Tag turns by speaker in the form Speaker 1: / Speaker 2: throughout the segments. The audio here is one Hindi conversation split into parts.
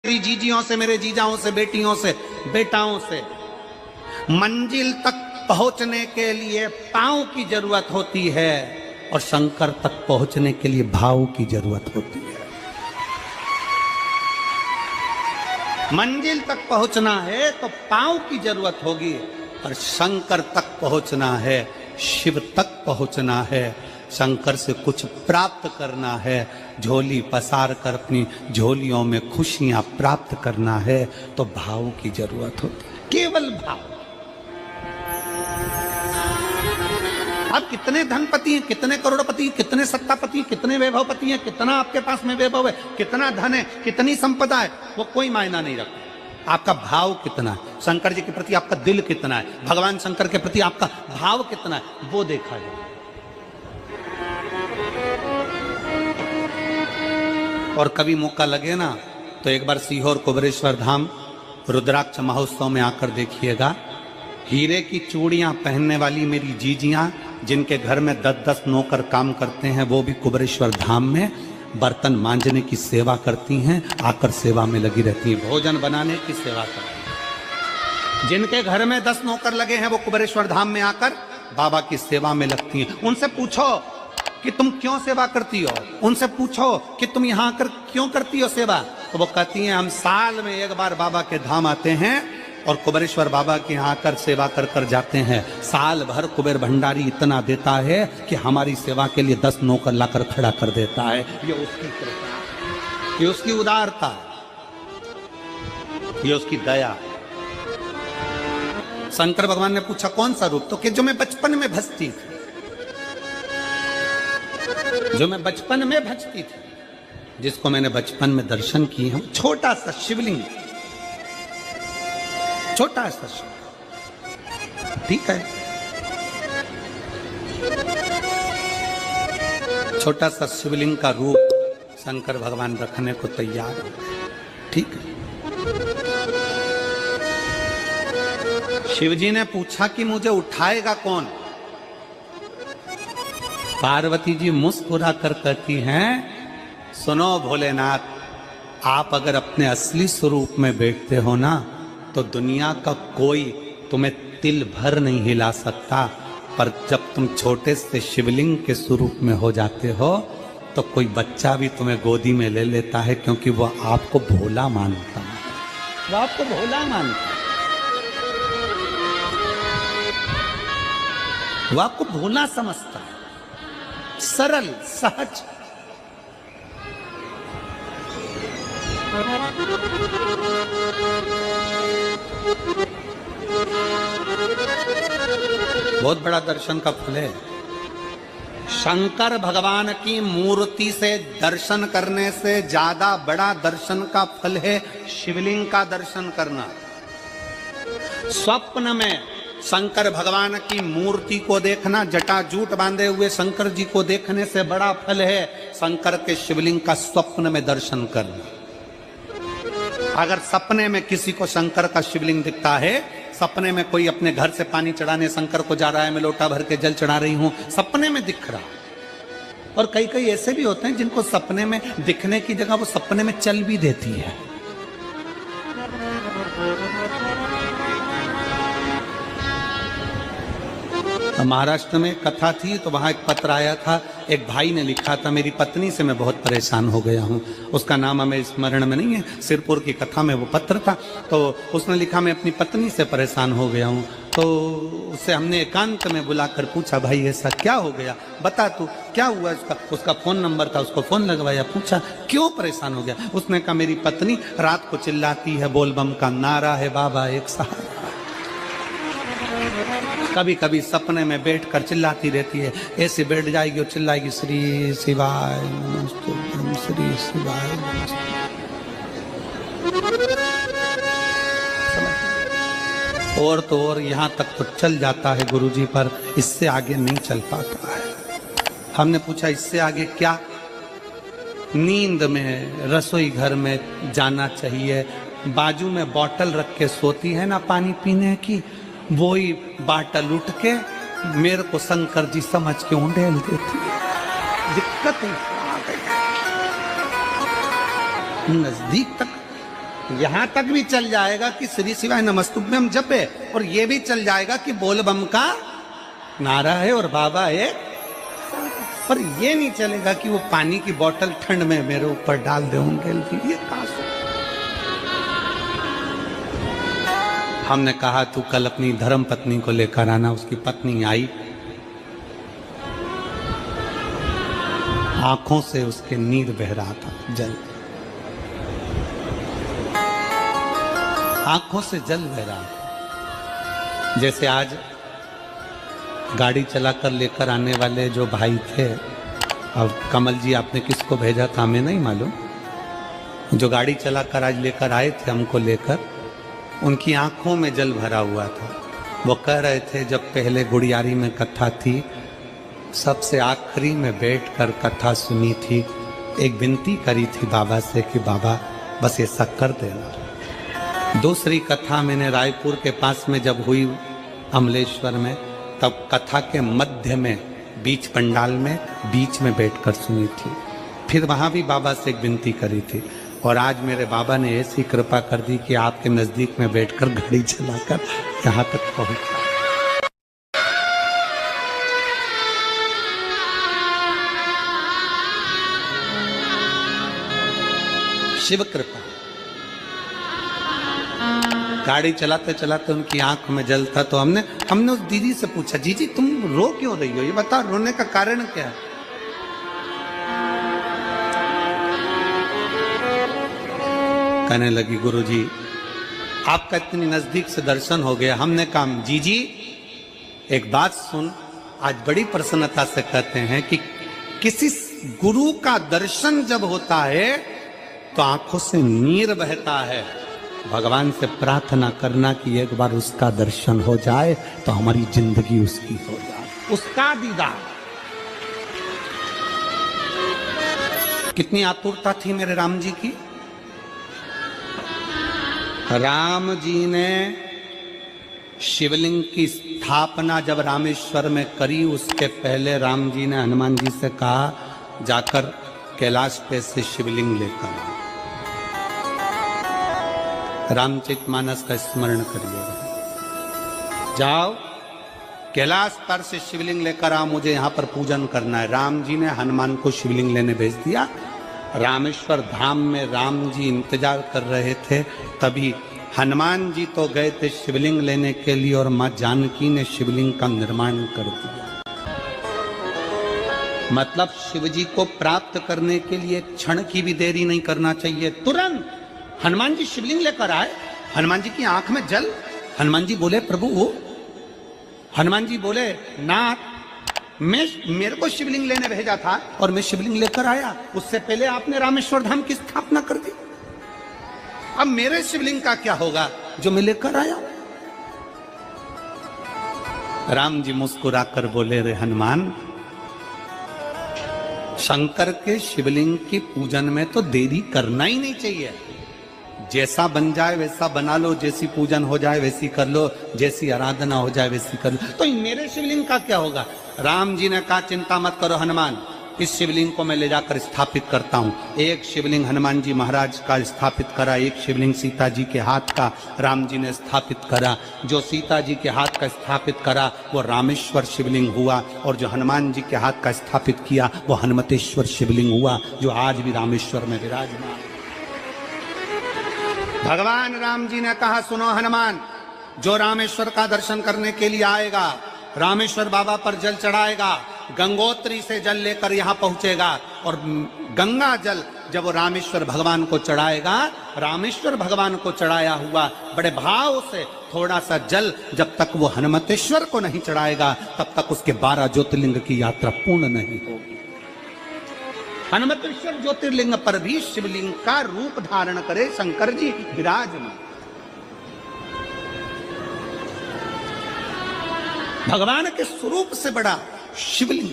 Speaker 1: मेरी जीजियों से, मेरे जीजाओं से, बेटियों से, बेटाओं से। मंजिल तक पहुंचने के लिए पांव की जरूरत होती है और शंकर तक पहुंचने के लिए भाव की जरूरत होती है। मंजिल तक पहुंचना है तो पांव की जरूरत होगी और शंकर तक पहुंचना है, शिव तक पहुंचना है, शंकर से कुछ प्राप्त करना है, झोली पसार कर अपनी झोलियों में खुशियां प्राप्त करना है तो भाव की जरूरत होती है, केवल भाव। अब कितने धनपति हैं, कितने करोड़पति हैं, कितने सत्तापति हैं, कितने वैभवपति हैं, कितना आपके पास में वैभव है, कितना धन है, कितनी संपदा है, वो कोई मायना नहीं रखता। आपका भाव कितना है, शंकर जी के प्रति आपका दिल कितना है, भगवान शंकर के प्रति आपका भाव कितना है, वो देखा जाए। और कभी मौका लगे ना तो एक बार सीहोर कुबेरेश्वर धाम रुद्राक्ष महोत्सव में आकर देखिएगा। हीरे की चूड़ियां पहनने वाली मेरी जीजियां, जिनके घर में 10-10 नौकर काम करते हैं, वो भी कुबेरेश्वर धाम में बर्तन मांजने की सेवा करती हैं, आकर सेवा में लगी रहती हैं, भोजन बनाने की सेवा करती हैं। जिनके घर में 10 नौकर लगे हैं वो कुबेरेश्वर धाम में आकर बाबा की सेवा में लगती हैं। उनसे पूछो कि तुम क्यों सेवा करती हो, उनसे पूछो कि तुम यहाँ आकर क्यों करती हो सेवा, तो वो कहती हैं हम साल में एक बार बाबा के धाम आते हैं और कुबेरेश्वर बाबा के यहाँ आकर सेवा कर कर जाते हैं। साल भर कुबेर भंडारी इतना देता है कि हमारी सेवा के लिए 10 नौकर लाकर खड़ा कर देता है। ये उसकी कृपा, ये उसकी उदारता, ये उसकी दया। शंकर भगवान ने पूछा कौन सा रूप, तो कि जो मैं बचपन में भजती थी, जो मैं बचपन में भजती थी, जिसको मैंने बचपन में दर्शन किए हैं, छोटा सा शिवलिंग, छोटा सा शिवलिंग, ठीक है, छोटा सा शिवलिंग का रूप शंकर भगवान रखने को तैयार है, ठीक है। शिवजी ने पूछा कि मुझे उठाएगा कौन। पार्वती जी मुस्कुरा कर कहती हैं सुनो भोलेनाथ, आप अगर अपने असली स्वरूप में बैठते हो ना तो दुनिया का कोई तुम्हें तिल भर नहीं हिला सकता, पर जब तुम छोटे से शिवलिंग के स्वरूप में हो जाते हो तो कोई बच्चा भी तुम्हें गोदी में ले लेता है, क्योंकि वो आपको भोला मानता है, वो आपको भोला मानता है, वो आपको भोला समझता है, सरल सहज। बहुत बड़ा दर्शन का फल है। शंकर भगवान की मूर्ति से दर्शन करने से ज्यादा बड़ा दर्शन का फल है शिवलिंग का दर्शन करना। स्वप्न में शंकर भगवान की मूर्ति को देखना, जटाजूट बांधे हुए शंकर जी को देखने से बड़ा फल है शंकर के शिवलिंग का स्वप्न में दर्शन करना। अगर सपने में किसी को शंकर का शिवलिंग दिखता है, सपने में कोई अपने घर से पानी चढ़ाने शंकर को जा रहा है, मैं लोटा भर के जल चढ़ा रही हूं, सपने में दिख रहा। और कई कई ऐसे भी होते हैं जिनको सपने में दिखने की जगह वो सपने में चल भी देती है। महाराष्ट्र में कथा थी तो वहां एक पत्र आया था, एक भाई ने लिखा था मेरी पत्नी से मैं बहुत परेशान हो गया हूं। उसका नाम हमें स्मरण में नहीं है, सिरपुर की कथा में वो पत्र था। तो उसने लिखा मैं अपनी पत्नी से परेशान हो गया हूं। तो उससे हमने एकांत में बुलाकर पूछा भाई ऐसा क्या हो गया, बता तू क्या हुआ। उसका फोन नंबर था, उसको फोन लगवाया, पूछा क्यों परेशान हो गया। उसने कहा मेरी पत्नी रात को चिल्लाती है, बोलबम का नारा है बाबा एक सहारा। कभी कभी सपने में बैठकर चिल्लाती रहती है, ऐसे बैठ जाएगी और चिल्लाएगी श्री शिवाय नमस्तुभ्यं, श्री शिवाय नमस्तुभ्यं। और तो और यहाँ तक तो चल जाता है गुरुजी, पर इससे आगे नहीं चल पाता है। हमने पूछा इससे आगे क्या। नींद में रसोई घर में जाना चाहिए, बाजू में बोतल रख के सोती है ना पानी पीने की, वही बाटल उठ के मेरे को शंकर जी समझ के उंडेल देती है। दिक्कत आ गई, नजदीक तक यहां तक भी चल जाएगा कि श्री शिवाय नमस्तुभ्यम जप है, और ये भी चल जाएगा कि बोल बम का नारा है और बाबा है, पर ये नहीं चलेगा कि वो पानी की बोतल ठंड में मेरे ऊपर डाल दे उनके लिए। ये हमने कहा तू कल अपनी धर्म पत्नी को लेकर आना। उसकी पत्नी आई, आंखों से उसके नीर बह रहा था, जल, आंखों से जल बह रहा था। जैसे आज गाड़ी चलाकर लेकर आने वाले जो भाई थे, अब कमल जी आपने किसको भेजा था हमें नहीं मालूम, जो गाड़ी चलाकर आज लेकर आए थे हमको लेकर, उनकी आंखों में जल भरा हुआ था। वो कह रहे थे जब पहले गुड़ियारी में कथा थी, सबसे आखिरी में बैठकर कथा सुनी थी, एक विनती करी थी बाबा से कि बाबा बस ऐसा कर देना। दूसरी कथा मैंने रायपुर के पास में जब हुई अमलेश्वर में, तब कथा के मध्य में बीच पंडाल में बीच में बैठकर सुनी थी। फिर वहां भी बाबा से एक विनती करी थी, और आज मेरे बाबा ने ऐसी कृपा कर दी कि आपके नजदीक में बैठकर गाड़ी चलाकर यहाँ तक पहुंचा। शिव कृपा। गाड़ी चलाते चलाते उनकी आंख में जल था, तो हमने उस दीदी से पूछा, जीजी तुम रो क्यों रही हो, ये बताओ रोने का कारण क्या है। कहने लगी गुरुजी आपका इतनी नजदीक से दर्शन हो गया। हमने कहा जीजी एक बात सुन, आज बड़ी प्रसन्नता से कहते हैं कि किसी गुरु का दर्शन जब होता है तो आंखों से नीर बहता है। भगवान से प्रार्थना करना कि एक बार उसका दर्शन हो जाए तो हमारी जिंदगी उसकी हो जाए, उसका दीदार। कितनी आतुरता थी मेरे राम जी की। राम जी ने शिवलिंग की स्थापना जब रामेश्वर में करी, उसके पहले राम जी ने हनुमान जी से कहा जाकर कैलाश पे से शिवलिंग लेकर आओ। रामचरितमानस का स्मरण करिएगा, जाओ कैलाश पर से शिवलिंग लेकर आओ, मुझे यहाँ पर पूजन करना है। राम जी ने हनुमान को शिवलिंग लेने भेज दिया। रामेश्वर धाम में राम जी इंतजार कर रहे थे, तभी हनुमान जी तो गए थे शिवलिंग लेने के लिए, और मां जानकी ने शिवलिंग का निर्माण कर दिया। मतलब शिवजी को प्राप्त करने के लिए क्षण की भी देरी नहीं करना चाहिए। तुरंत हनुमान जी शिवलिंग लेकर आए, हनुमान जी की आंख में जल। हनुमान जी बोले प्रभु, वो हनुमान जी बोले नाथ मेरे को शिवलिंग लेने भेजा था और मैं शिवलिंग लेकर आया, उससे पहले आपने रामेश्वर धाम की स्थापना कर दी। अब मेरे शिवलिंग का क्या होगा जो मैं लेकर आया। राम जी मुस्कुराकर बोले रे हनुमान, शंकर के शिवलिंग की पूजन में तो देरी करना ही नहीं चाहिए। जैसा बन जाए वैसा बना लो, जैसी पूजन हो जाए वैसी कर लो, जैसी आराधना हो जाए वैसी कर लो। तो मेरे शिवलिंग का क्या होगा। राम जी ने कहा चिंता मत करो हनुमान, इस शिवलिंग को मैं ले जाकर स्थापित करता हूँ। एक शिवलिंग हनुमान जी महाराज का स्थापित करा, एक शिवलिंग सीता जी के हाथ का राम जी ने स्थापित करा। जो सीता जी के हाथ का स्थापित करा वो रामेश्वर शिवलिंग हुआ, और जो हनुमान जी के हाथ का स्थापित किया वो हनुमतेश्वर शिवलिंग हुआ, जो आज भी रामेश्वर में विराजमान। भगवान राम जी ने कहा सुनो हनुमान, जो रामेश्वर का दर्शन करने के लिए आएगा, रामेश्वर बाबा पर जल चढ़ाएगा, गंगोत्री से जल लेकर यहाँ पहुंचेगा, और गंगा जल जब वो रामेश्वर भगवान को चढ़ाएगा, रामेश्वर भगवान को चढ़ाया हुआ बड़े भाव से थोड़ा सा जल जब तक वो हनुमतेश्वर को नहीं चढ़ाएगा तब तक उसके 12 ज्योतिर्लिंग की यात्रा पूर्ण नहीं होगी। हनुमतेश्वर ज्योतिर्लिंग पर भी शिवलिंग का रूप धारण करे शंकर जी विराजमान। भगवान के स्वरूप से बड़ा शिवलिंग,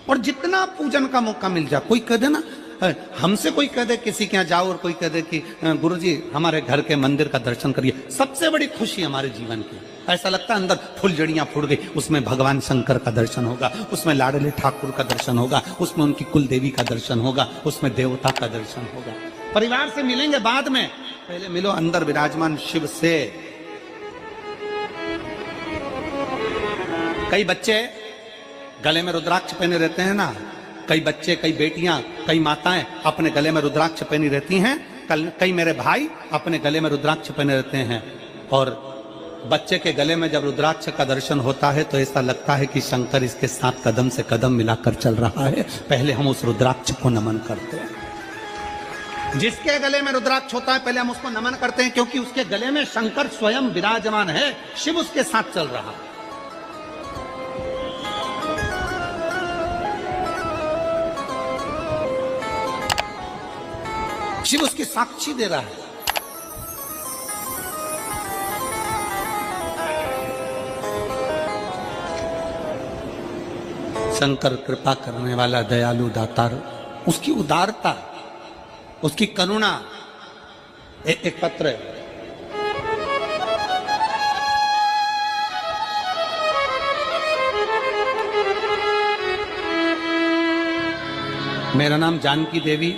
Speaker 1: और जितना पूजन का मौका मिल जाए, कोई कह दे ना, हमसे कोई कह दे किसी के यहाँ जाओ और कोई कह दे कि गुरुजी हमारे घर के मंदिर का दर्शन करिए, सबसे बड़ी खुशी हमारे जीवन की। ऐसा लगता है अंदर फुलझड़ियां फूट गई, उसमें भगवान शंकर का दर्शन होगा, उसमें लाडले ठाकुर का दर्शन होगा, उसमें उनकी कुल देवी का दर्शन होगा, उसमें देवता का दर्शन होगा। परिवार से मिलेंगे बाद में, पहले मिलो अंदर विराजमान शिव से। कई बच्चे गले में रुद्राक्ष पहने रहते हैं ना, कई बच्चे, कई बेटियां, कई माताएं अपने गले में रुद्राक्ष पहनी रहती हैं, कई मेरे भाई अपने गले में रुद्राक्ष पहने रहते हैं। और बच्चे के गले में जब रुद्राक्ष का दर्शन होता है तो ऐसा लगता है कि शंकर इसके साथ कदम से कदम मिलाकर चल रहा है। पहले हम उस रुद्राक्ष को नमन करते हैं। जिसके गले में रुद्राक्ष होता है पहले हम उसको नमन करते हैं, क्योंकि उसके गले में शंकर स्वयं विराजमान है, शिव उसके साथ चल रहा है। शिव उसकी साक्षी दे रहा है। शंकर कृपा करने वाला, दयालु, दातार, उसकी उदारता, उसकी करुणा। एक पत्र है, मेरा नाम जानकी देवी,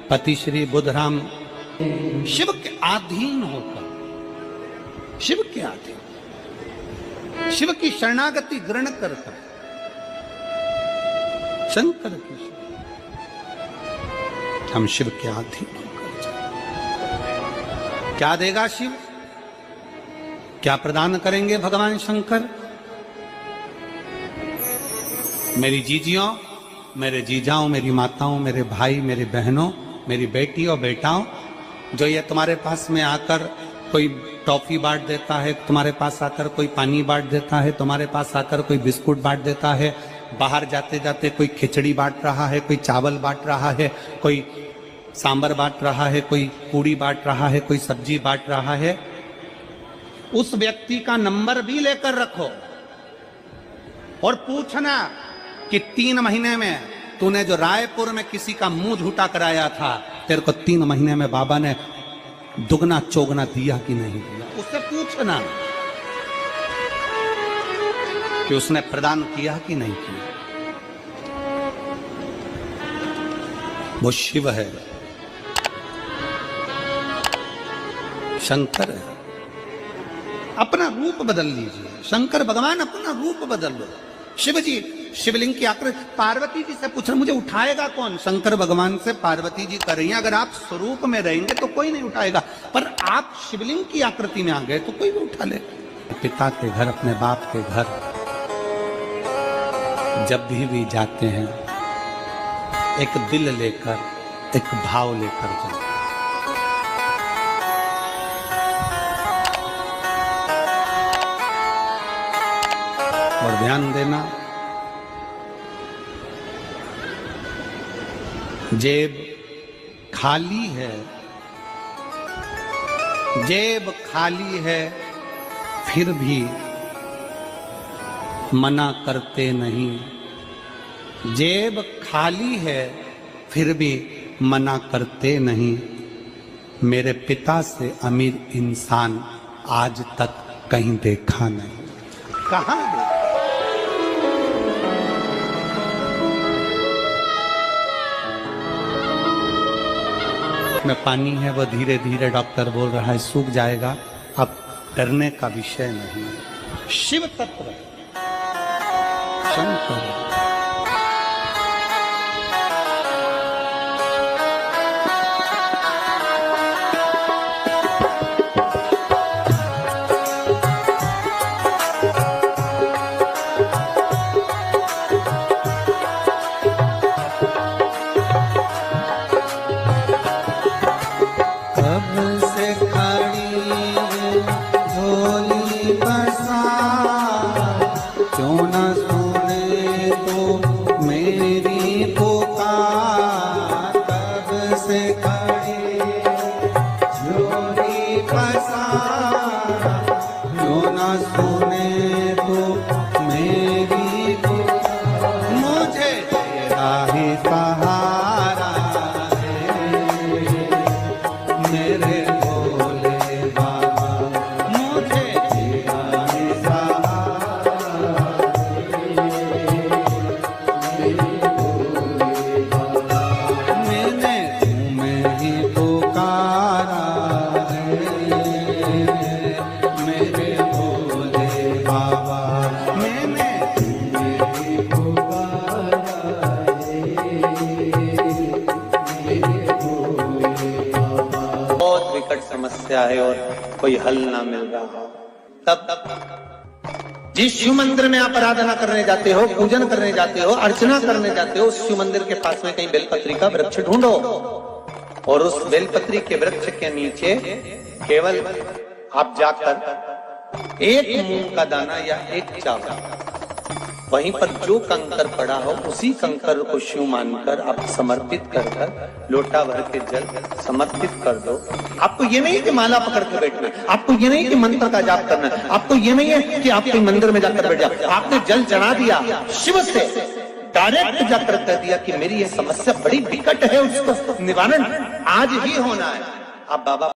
Speaker 1: पति श्री बुधराम, शिव के अधीन होकर, शिव के अधीन, शिव की शरणागति ग्रहण करकर, शंकर की हम शिव के अधीन होकर क्या देगा शिव, क्या प्रदान करेंगे भगवान शंकर? मेरी जीजियों, मेरे जीजाओं, मेरी माताओं, मेरे भाई, मेरी बहनों, मेरी बेटी और बेटाओं, जो ये तुम्हारे पास में आकर कोई टॉफी बांट देता है, तुम्हारे पास आकर कोई पानी बांट देता है, तुम्हारे पास आकर कोई बिस्कुट बांट देता है, बाहर जाते जाते कोई खिचड़ी बांट रहा है, कोई चावल बांट रहा है, कोई सांबर बांट रहा है, कोई पूड़ी बांट रहा है, कोई सब्जी बांट रहा है, उस व्यक्ति का नंबर भी लेकर रखो और पूछना कि 3 महीने में तूने जो रायपुर में किसी का मुंह झूठा कराया था, तेरे को 3 महीने में बाबा ने दुगना चौगना दिया कि नहीं दिया। उससे पूछना कि उसने प्रदान किया कि नहीं किया। वो शिव है, शंकर है। अपना रूप बदल लीजिए, शंकर भगवान अपना रूप बदल लो। शिव जी शिवलिंग की आकृति, पार्वती जी से पूछ रहे मुझे उठाएगा कौन? शंकर भगवान से पार्वती जी कर रही हैं, अगर आप स्वरूप में रहेंगे तो कोई नहीं उठाएगा, पर आप शिवलिंग की आकृति में आ गए तो कोई भी उठा ले। पिता के घर, अपने बाप के घर जब भी जाते हैं, एक दिल लेकर, एक भाव लेकर जाते। और ध्यान देना, जेब खाली है, जेब खाली है, फिर भी मना करते नहीं। जेब खाली है, फिर भी मना करते नहीं। मेरे पिता से अमीर इंसान आज तक कहीं देखा नहीं। कहां देखा? में पानी है, वो धीरे धीरे डॉक्टर बोल रहा है सूख जाएगा, अब डरने का विषय नहीं है। शिव तत्व शंकर, तो बहुत विकट समस्या है और कोई हल ना मिल रहा हो, तब जिस शिव मंदिर में आप आराधना करने जाते हो, पूजन करने जाते हो, अर्चना करने जाते हो, उस शिव मंदिर के पास में कहीं बेलपत्री का वृक्ष ढूंढो और उस बेलपत्री के वृक्ष के नीचे केवल आप जाकर एक मूंग का दाना या एक चावल, वहीं पर जो कंकर पड़ा हो उसी कंकर को शिव मानकर आप समर्पित कर लोटा भर के जल समर्पित कर दो। आपको ये नहीं कि माला पकड़ के बैठना है, आपको ये नहीं कि मंत्र का जाप करना है, आपको ये नहीं है कि आप कोई मंदिर में जाकर बैठ जाओ। आपने जल चढ़ा दिया, शिव से डायरेक्ट जाकर कह दिया कि मेरी ये समस्या बड़ी विकट है, उसको निवारण आज ही होना है। आप बाबा